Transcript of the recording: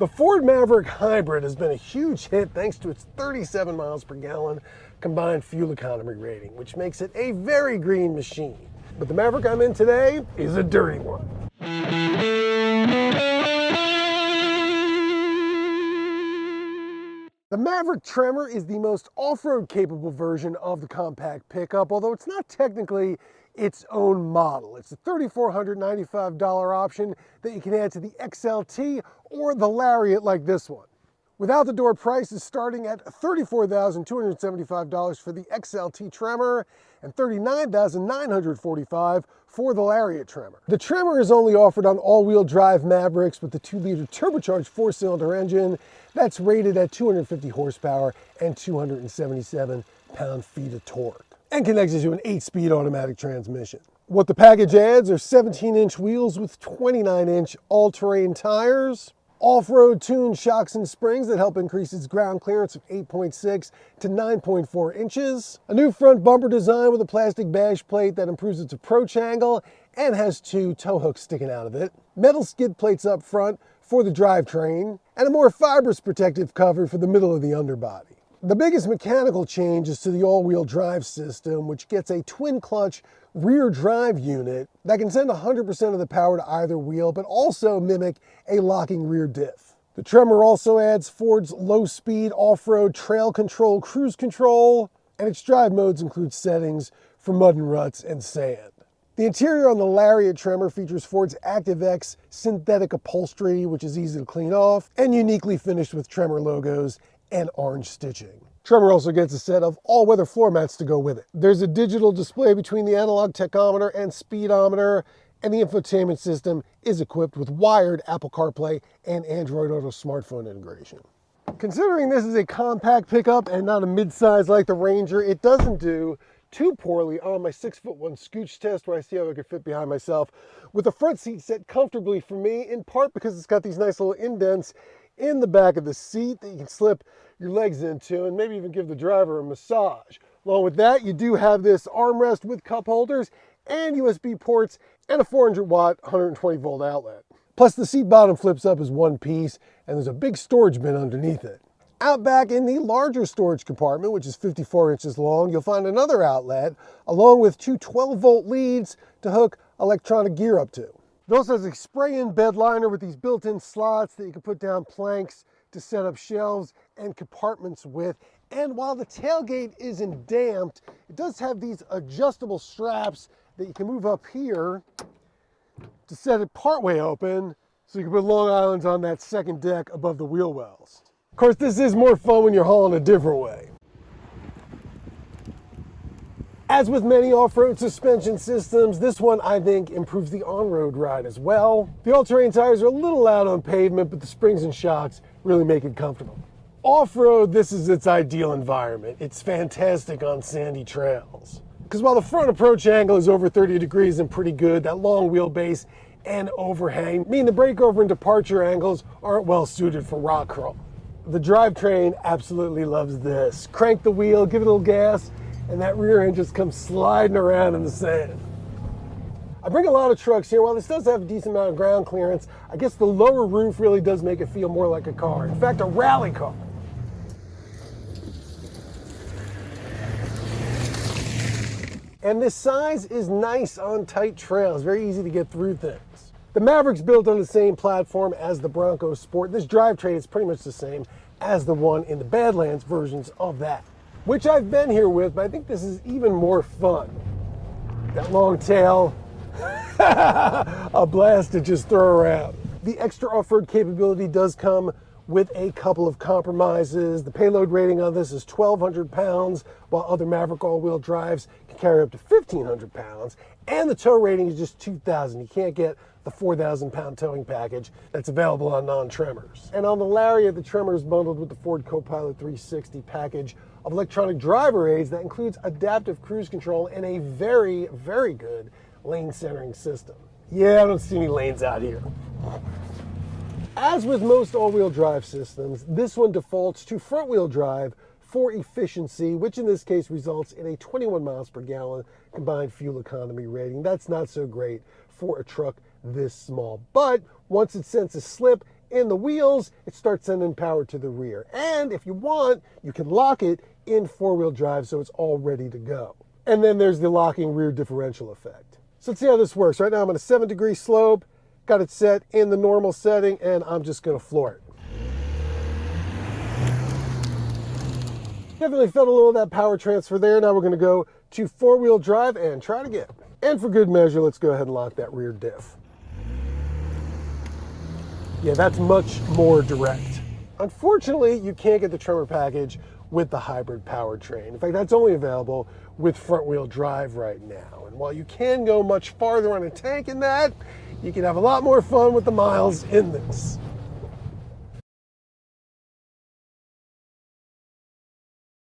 The Ford Maverick Hybrid has been a huge hit thanks to its 37 miles per gallon combined fuel economy rating, which makes it a very green machine. But the Maverick I'm in today is a dirty one. The Maverick Tremor is the most off-road capable version of the compact pickup, although it's not technically its own model. It's a $3,495 option that you can add to the XLT or the Lariat like this one. Without the door price is starting at $34,275 for the XLT Tremor and $39,945 for the Lariat Tremor. The Tremor is only offered on all-wheel drive Mavericks with the 2-liter turbocharged 4-cylinder engine that's rated at 250 horsepower and 277 pound-feet of torque, and connected to an 8-speed automatic transmission. What the package adds are 17-inch wheels with 29-inch all-terrain tires, off-road tuned shocks and springs that help increase its ground clearance from 8.6 to 9.4 inches, a new front bumper design with a plastic bash plate that improves its approach angle and has 2 tow hooks sticking out of it, metal skid plates up front for the drivetrain, and a more fibrous protective cover for the middle of the underbody. The biggest mechanical change is to the all-wheel drive system, which gets a twin-clutch rear drive unit that can send 100% of the power to either wheel, but also mimic a locking rear diff. The Tremor also adds Ford's low-speed off-road trail control cruise control, and its drive modes include settings for mud and ruts and sand. The interior on the Lariat Tremor features Ford's ActiveX synthetic upholstery, which is easy to clean off, and uniquely finished with Tremor logos and orange stitching. Tremor also gets a set of all-weather floor mats to go with it. There's a digital display between the analog tachometer and speedometer, and the infotainment system is equipped with wired Apple CarPlay and Android Auto smartphone integration. Considering this is a compact pickup and not a midsize like the Ranger, it doesn't do too poorly on my 6'1" scooch test where I see how I could fit behind myself, with the front seat set comfortably for me, in part because it's got these nice little indents in the back of the seat that you can slip your legs into and maybe even give the driver a massage. Along with that, you do have this armrest with cup holders and USB ports and a 400-watt 120-volt outlet. Plus the seat bottom flips up as one piece and there's a big storage bin underneath it. Out back in the larger storage compartment, which is 54 inches long, you'll find another outlet along with 2 12-volt leads to hook electronic gear up to. It also has a spray-in bed liner with these built-in slots that you can put down planks to set up shelves and compartments with. And while the tailgate isn't damped, it does have these adjustable straps that you can move up here to set it partway open so you can put Long Islands on that second deck above the wheel wells. Of course, this is more fun when you're hauling a different way. As with many off-road suspension systems, this one I think improves the on-road ride as well. The all-terrain tires are a little loud on pavement, but the springs and shocks really make it comfortable. Off-road, this is its ideal environment. It's fantastic on sandy trails. Because while the front approach angle is over 30 degrees and pretty good, that long wheelbase and overhang mean the breakover and departure angles aren't well suited for rock crawl. The drivetrain absolutely loves this. Crank the wheel, give it a little gas, and that rear end just comes sliding around in the sand. I bring a lot of trucks here. While this does have a decent amount of ground clearance, I guess the lower roof really does make it feel more like a car. In fact, a rally car. And this size is nice on tight trails, very easy to get through things. The Maverick's built on the same platform as the Bronco Sport. This drivetrain is pretty much the same as the one in the Badlands versions of that, which I've been here with, but I think this is even more fun. That long tail, a blast to just throw around. The extra off-road capability does come with a couple of compromises. The payload rating on this is 1,200 pounds, while other Maverick all-wheel drives can carry up to 1,500 pounds, and the tow rating is just 2,000. You can't get the 4,000-pound towing package that's available on non-Tremors. And on the Lariat, the Tremor is bundled with the Ford Copilot 360 package of electronic driver aids that includes adaptive cruise control and a very, very good lane centering system. Yeah, I don't see any lanes out here. As with most all-wheel drive systems, this one defaults to front-wheel drive for efficiency, which in this case results in a 21 miles per gallon combined fuel economy rating. That's not so great for a truck this small, but once it senses slip, in the wheels, it starts sending power to the rear. And if you want, you can lock it in four-wheel drive so it's all ready to go. And then there's the locking rear differential effect. So let's see how this works. Right now I'm on a 7-degree slope, got it set in the normal setting, and I'm just gonna floor it. Definitely felt a little of that power transfer there. Now we're gonna go to four-wheel drive and try it again. And for good measure, let's go ahead and lock that rear diff. Yeah, that's much more direct. Unfortunately, you can't get the Tremor package with the hybrid powertrain. In fact, that's only available with front-wheel drive right now. And while you can go much farther on a tank in that, you can have a lot more fun with the miles in this.